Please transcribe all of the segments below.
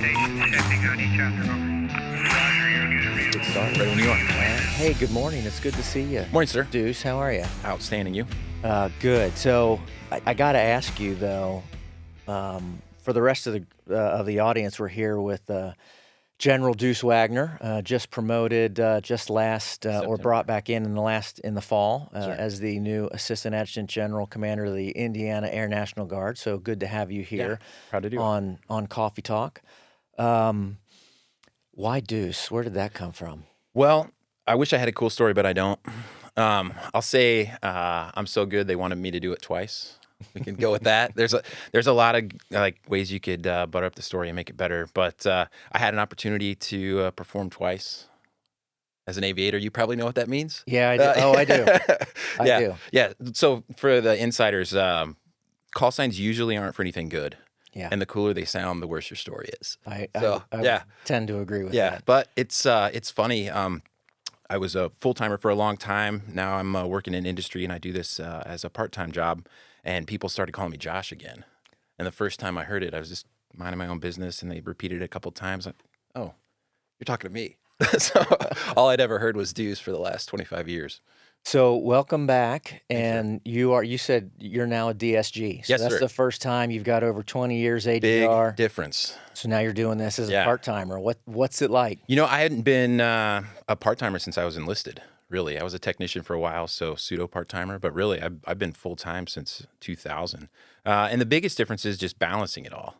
Good start. Ready when you are. Hey, good morning. It's good to see you. Morning, sir. Deuce, how are you? Outstanding. You? Good. So I got to ask you though. For the rest of the audience, we're here with General Deuce Waggoner, just promoted just last or brought back in the fall as the new Assistant Adjutant General Commander of the Indiana Air National Guard. So good to have you here. Proud to do on Coffee Talk. Why Deuce? Where did that come from? Well, I wish I had a cool story, but I don't. I'll say I'm so good they wanted me to do it twice. We can go with that. There's a lot of ways you could butter up the story and make it better, but I had an opportunity to perform twice as an aviator. You probably know what that means. Yeah, I do. I do. I do. Yeah. So for the insiders, call signs usually aren't for anything good. Yeah. And the cooler they sound, the worse your story is. I tend to agree with that. Yeah, but it's funny. I was a full-timer for a long time. Now I'm working in industry, and I do this as a part-time job. And people started calling me Josh again. And the first time I heard it, I was just minding my own business, and they repeated it a couple times. Like, oh, you're talking to me. So all I'd ever heard was Deuce for the last 25 years. So welcome back, and you said you're now a DSG. So yes, that's sir. The first time you've got over 20 years ADR. Big difference. So now you're doing this as a part-timer. What's it like? You know, I hadn't been a part-timer since I was enlisted, really. I was a technician for a while, so pseudo part-timer, but really I've been full-time since 2000. And the biggest difference is just balancing it all.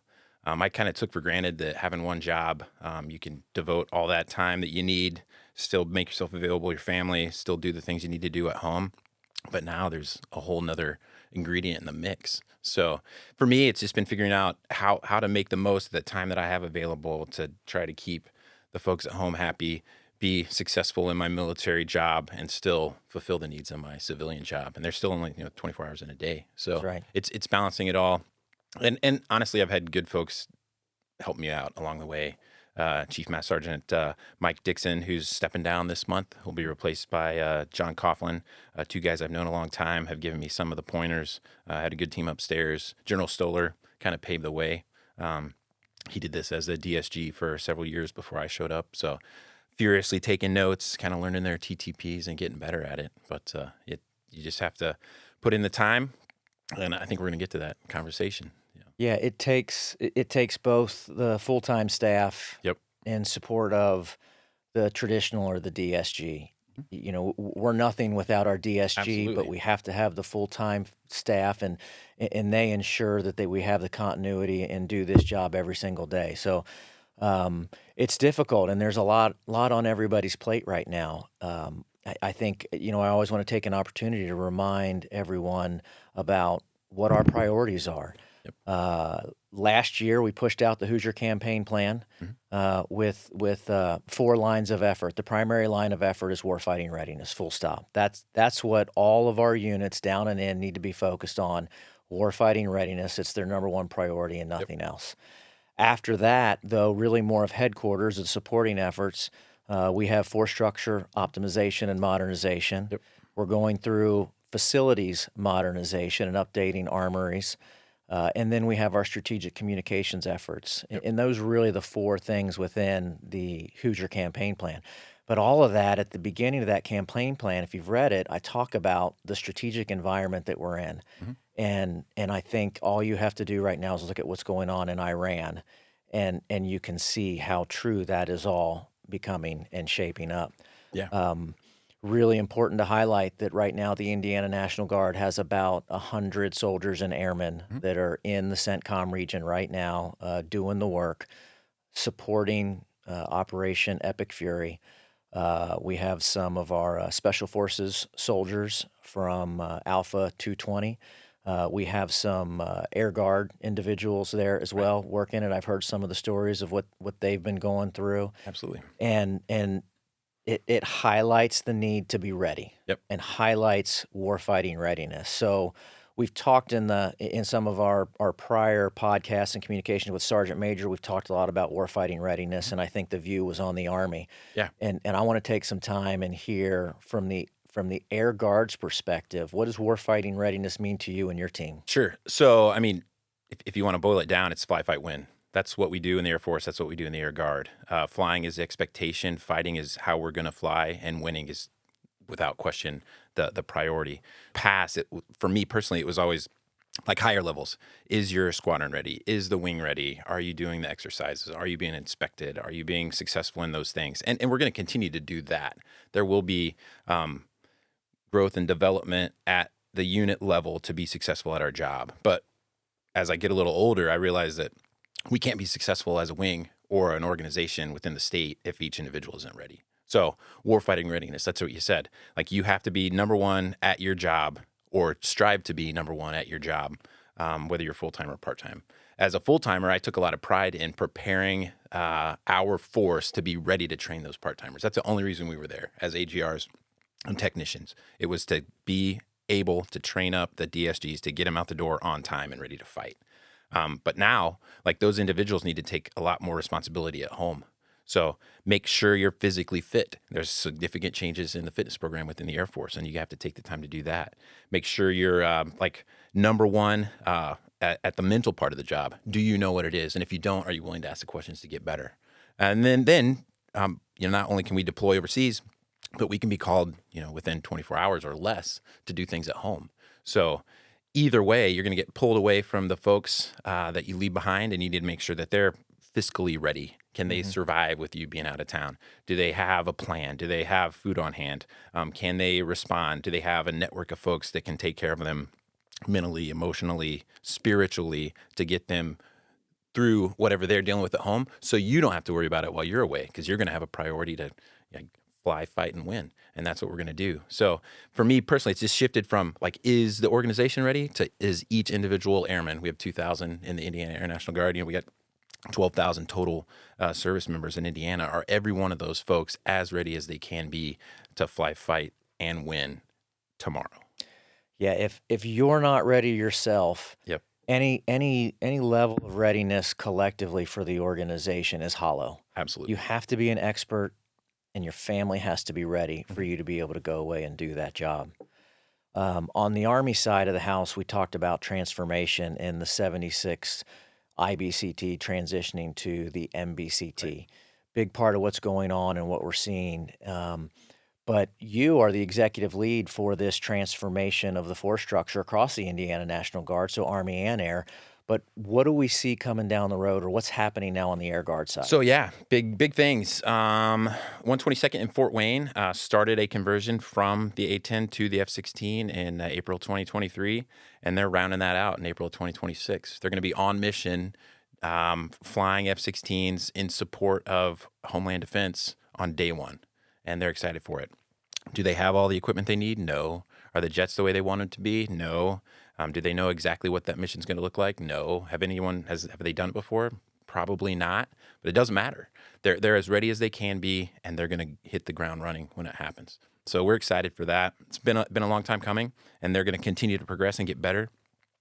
I kind of took for granted that having one job, you can devote all that time that you need, still make yourself available to your family, still do the things you need to do at home. But now there's a whole nother ingredient in the mix. So for me, it's just been figuring out how to make the most of the time that I have available to try to keep the folks at home happy, be successful in my military job, and still fulfill the needs of my civilian job. And there's still only 24 hours in a day. So it's balancing it all. And honestly, I've had good folks help me out along the way. Chief Master Sergeant Mike Dixon, who's stepping down this month, will be replaced by John Coughlin. Two guys I've known a long time have given me some of the pointers. I had a good team upstairs. General Stoller kind of paved the way. He did this as a DSG for several years before I showed up. So furiously taking notes, kind of learning their TTPs and getting better at it. But you just have to put in the time, and I think we're going to get to that conversation. Yeah, it takes both the full-time staff in support of the traditional or the DSG. You know, we're nothing without our DSG, Absolutely. But we have to have the full-time staff, and they ensure that we have the continuity and do this job every single day. So it's difficult, and there's a lot on everybody's plate right now. I think, I always want to take an opportunity to remind everyone about what our priorities are. Last year, we pushed out the Hoosier Campaign Plan with 4 lines of effort. The primary line of effort is warfighting readiness, full stop. That's what all of our units down and in need to be focused on, warfighting readiness. It's their number one priority and nothing else. After that, though, really more of headquarters and supporting efforts, we have force structure optimization and modernization. We're going through facilities modernization and updating armories. And then we have our strategic communications efforts. And those are really the 4 things within the Hoosier Campaign Plan. But all of that, at the beginning of that campaign plan, if you've read it, I talk about the strategic environment that we're in. And I think all you have to do right now is look at what's going on in Iran, and you can see how true that is all becoming and shaping up. Really important to highlight that right now the Indiana National Guard has about 100 soldiers and airmen that are in the CENTCOM region right now doing the work, supporting Operation Epic Fury. We have some of our Special Forces soldiers from Alpha 220. We have some Air Guard individuals there as well working it. I've heard some of the stories of what they've been going through. Absolutely. And it highlights the need to be ready and highlights warfighting readiness. So we've talked in some of our prior podcasts and communications with Sergeant Major, we've talked a lot about warfighting readiness, and I think the view was on the Army. And I want to take some time and hear from the Air Guard's perspective, what does warfighting readiness mean to you and your team? Sure. So, I mean, if you want to boil it down, it's fly, fight, win. That's what we do in the Air Force. That's what we do in the Air Guard. Flying is the expectation. Fighting is how we're going to fly, and winning is, without question, the priority. For me personally, it was always like higher levels. Is your squadron ready? Is the wing ready? Are you doing the exercises? Are you being inspected? Are you being successful in those things? And we're going to continue to do that. There will be growth and development at the unit level to be successful at our job. But as I get a little older, I realize that we can't be successful as a wing or an organization within the state if each individual isn't ready. So warfighting readiness, that's what you said. Like, you have to be number one at your job, or strive to be number one at your job, whether you're full-time or part-time. As a full-timer, I took a lot of pride in preparing our force to be ready to train those part-timers. That's the only reason we were there as AGRs and technicians. It was to be able to train up the DSGs to get them out the door on time and ready to fight. But now, like, those individuals need to take a lot more responsibility at home. So make sure you're physically fit. There's significant changes in the fitness program within the Air Force, and you have to take the time to do that. Make sure you're number one at the mental part of the job. Do you know what it is? And if you don't, are you willing to ask the questions to get better? And then not only can we deploy overseas, but we can be called, within 24 hours or less to do things at home. So either way, you're going to get pulled away from the folks that you leave behind, and you need to make sure that they're fiscally ready. Can they survive with you being out of town? Do they have a plan? Do they have food on hand? Can they respond? Do they have a network of folks that can take care of them mentally, emotionally, spiritually, to get them through whatever they're dealing with at home, so you don't have to worry about it while you're away, because you're going to have a priority to fly, fight, and win. And that's what we're going to do. So for me personally, it's just shifted from is the organization ready to is each individual airman. We have 2,000 in the Indiana Air National Guard. We got 12,000 total service members in Indiana. Are every one of those folks as ready as they can be to fly, fight, and win tomorrow? Yeah, if you're not ready yourself, Yep. any level of readiness collectively for the organization is hollow. Absolutely. You have to be an expert, and your family has to be ready for you to be able to go away and do that job. On the Army side of the house, we talked about transformation in the 76 IBCT transitioning to the MBCT. Right. Big part of what's going on and what we're seeing. But you are the executive lead for this transformation of the force structure across the Indiana National Guard, so Army and Air. But what do we see coming down the road, or what's happening now on the Air Guard side? So yeah, big things. 122nd in Fort Wayne started a conversion from the A-10 to the F-16 in April 2023, and they're rounding that out in April 2026. They're going to be on mission, flying F-16s in support of Homeland Defense on day one, and they're excited for it. Do they have all the equipment they need? No. Are the jets the way they want them to be? No. Do they know exactly what that mission's going to look like? No. Have they done it before? Probably not, but it doesn't matter. They're as ready as they can be, and they're going to hit the ground running when it happens. So we're excited for that. It's been a long time coming, and they're going to continue to progress and get better,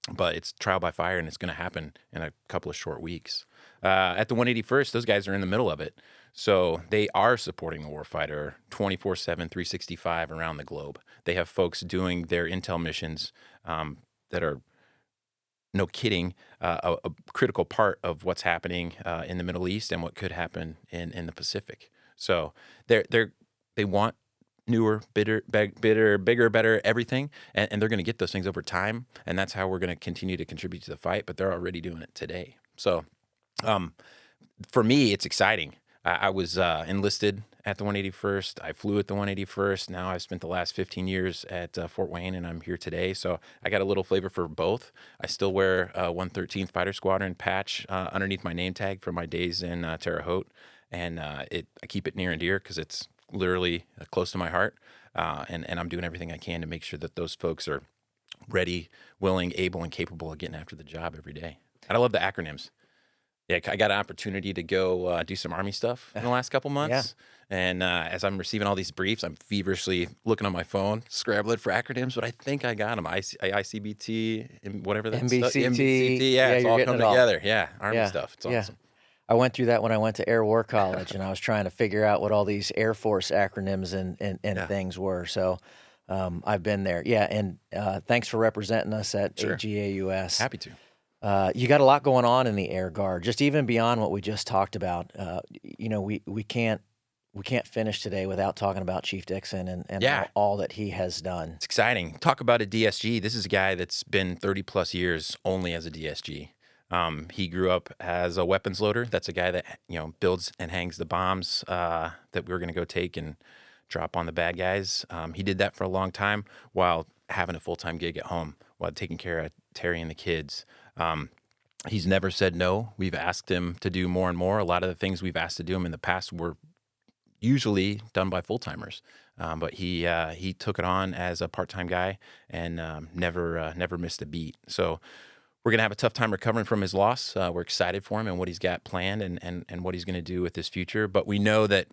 but it's trial by fire, and it's going to happen in a couple of short weeks. At the 181st, those guys are in the middle of it. So they are supporting the warfighter 24/7, 365 around the globe. They have folks doing their intel missions that are, no kidding, a critical part of what's happening in the Middle East and what could happen in the Pacific. So they want newer, bigger, better, everything, and they're going to get those things over time, and that's how we're going to continue to contribute to the fight. But they're already doing it today. So for me, it's exciting. I was enlisted at the 181st. I flew at the 181st. Now I've spent the last 15 years at Fort Wayne, and I'm here today. So I got a little flavor for both. I still wear a 113th Fighter Squadron patch underneath my name tag from my days in Terre Haute, and I keep it near and dear because it's literally close to my heart, and I'm doing everything I can to make sure that those folks are ready, willing, able, and capable of getting after the job every day. And I love the acronyms. Yeah, I got an opportunity to go do some Army stuff in the last couple months. Yeah. And as I'm receiving all these briefs, I'm feverishly looking on my phone, scrambling for acronyms, but I think I got them. ICBT, and whatever that's MBCT. Yeah, it's all coming together. Yeah, Army stuff. It's awesome. I went through that when I went to Air War College, and I was trying to figure out what all these Air Force acronyms and things were. So I've been there. Yeah, and thanks for representing us at AGAUS. Happy to. You got a lot going on in the Air Guard, just even beyond what we just talked about. We can't finish today without talking about Chief Dixon and Yeah. all that he has done. It's exciting. Talk about a DSG. This is a guy that's been 30 plus years only as a DSG. He grew up as a weapons loader. That's a guy that builds and hangs the bombs that we're going to go take and drop on the bad guys. He did that for a long time while having a full-time gig at home, while taking care of Terry and the kids. He's never said no. We've asked him to do more and more. A lot of the things we've asked to do him in the past were usually done by full-timers. But he took it on as a part-time guy and never missed a beat. So we're going to have a tough time recovering from his loss. We're excited for him and what he's got planned and what he's going to do with his future. But we know that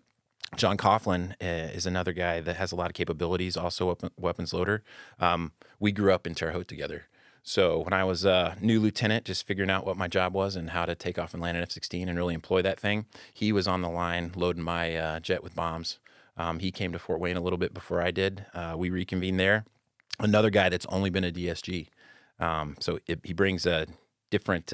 John Coughlin is another guy that has a lot of capabilities, also a weapons loader. We grew up in Terre Haute together. So when I was a new lieutenant, just figuring out what my job was and how to take off and land an F-16 and really employ that thing, he was on the line loading my jet with bombs. He came to Fort Wayne a little bit before I did. We reconvened there. Another guy that's only been a DSG. So he brings a different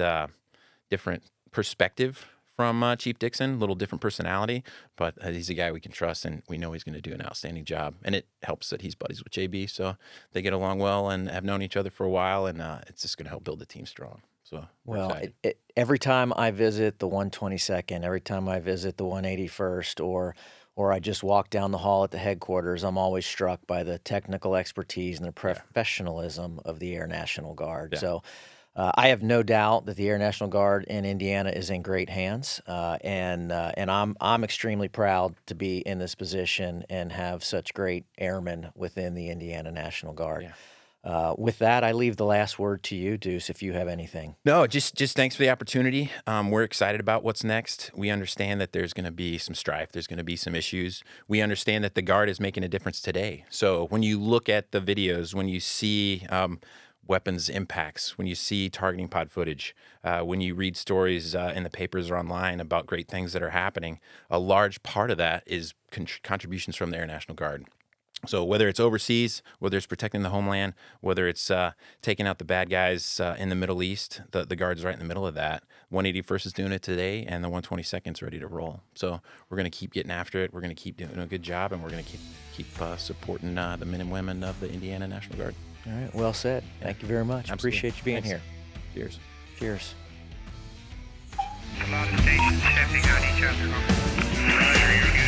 perspective from Chief Dixon, a little different personality, but he's a guy we can trust, and we know he's going to do an outstanding job. And it helps that he's buddies with JB, so they get along well and have known each other for a while, and it's just going to help build the team strong. So every time I visit the 122nd, every time I visit the 181st, or I just walk down the hall at the headquarters, I'm always struck by the technical expertise and the professionalism of the Air National Guard. Yeah. So I have no doubt that the Air National Guard in Indiana is in great hands, and I'm extremely proud to be in this position and have such great airmen within the Indiana National Guard. Yeah. With that, I leave the last word to you, Deuce, if you have anything. No, just thanks for the opportunity. We're excited about what's next. We understand that there's going to be some strife. There's going to be some issues. We understand that the Guard is making a difference today. So when you look at the videos, when you see weapons impacts, when you see targeting pod footage, when you read stories in the papers or online about great things that are happening, a large part of that is contributions from the Air National Guard. So whether it's overseas, whether it's protecting the homeland, whether it's taking out the bad guys in the Middle East, the Guard's right in the middle of that. 181st is doing it today, and the 122nd's ready to roll. So we're going to keep getting after it. We're going to keep doing a good job, and we're going to keep supporting the men and women of the Indiana National Guard. All right, well said. Thank you very much. Absolutely. Appreciate you being here. Cheers. Cheers. A lot of stations checking on each other. Roger, you're good.